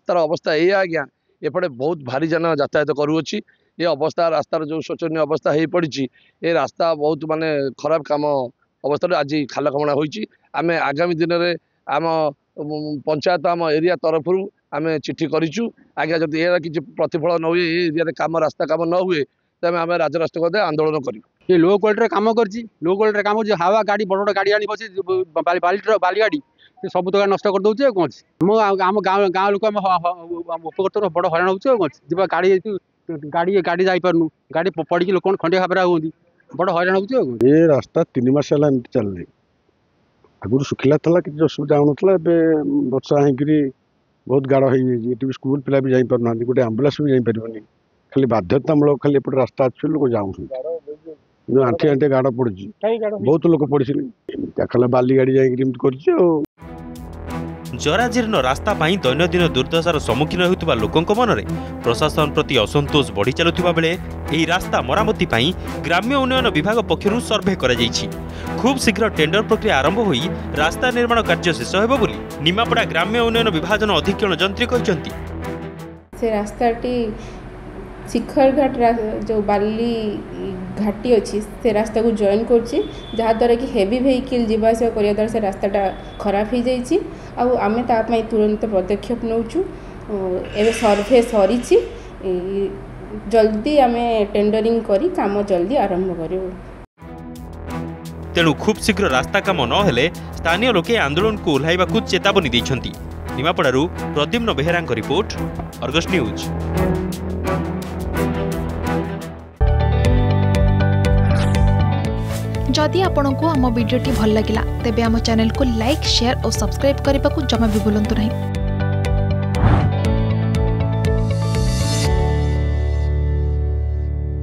रास्तार अवस्था ये आज्ञा एपटे बहुत भारी जान यातायात करुच्छी ये अवस्था रास्तार जो शोचनीय अवस्था हो पड़ी ये रास्ता बहुत माने खराब काम अवस्था आज खाल खमणा होती आम आगामी दिन में आम पंचायत आम एरिया तरफ आम चिठी करूँ आज्ञा जब ये किसी प्रतिफल न हुए एरिया काम रास्ता काम न हुए तो आम राजराष्ट्र आंदोलन करूँ ये लो क्वालिटी काम कर लो क्वालिटी काम कर हावा गाड़ी बड़ बड़ गाड़ी आनी बस बाली गाड़ी सब तो नष्ट कर दौचे कौन आम गाँव लोक उपकृत बड़ हराण हो गाड़ी गाड़ी गाड़ी जापारू गाड़ी पड़ी लोक खंडिया खाबरा होती बड़ हराण हो ये रास्ता 3 मास चलने आगुरी सुखिला था कि असुविधा होना वर्षा होकर बहुत गाढ़ हो स्कूल पिला भी जापार ना गोटे आम्बुलांस भी जापारे खाली बाध्यतामूलक खाली एपटे रास्ता अच्छे लोग जाऊँ आंटी आंटी गाड़ पड़ी बहुत लोग पड़ी खाली बाली गाड़ी जा जराजीर्ण रास्ता पाई दैनंदिन दुर्दशार सम्मुखीन होता लोकों मनरे प्रशासन प्रति असंतोष बढ़ी चलुवा बेले एही रास्ता मरामती पाई ग्राम्य उन्नयन विभाग पक्षरु सर्वे करा जायछि। खूब शीघ्र टेंडर प्रक्रिया आरंभ होई रास्ता निर्माण कार्य शेष हेबो बोली निमापड़ा ग्राम्य उन्नयन विभाजन अधीक्षण जंत्री कहचंती। से रास्ताटी शिखर घाट जो बाली घाटी अच्छी से रास्ता को जॉइन करछि जहाँद्वारा कि हेवी व्हीकल जीवास करिया द्वारा से रास्ताटा खराब हो जाइछि आमे ता पई तुरंत पदक्षेप नौचु एवं सर्वे सरी जल्दी आमे टेंडरिंग करी काम जल्दी आरंभ करू। तेणु खूब शीघ्र रास्ता काम न हेले स्थानीय लोके आंदोलन को ओह्लाइबाकू चेतावनी दैछंती। निमापड़ारू प्रद्युम्न बेहेरांक रिपोर्ट अर्गस न्यूज। जदि आपंक आम भिडी भल लगा तेब आम चैनल को लाइक शेयर और सब्सक्राइब करने को जमा भी भूलु नहीं।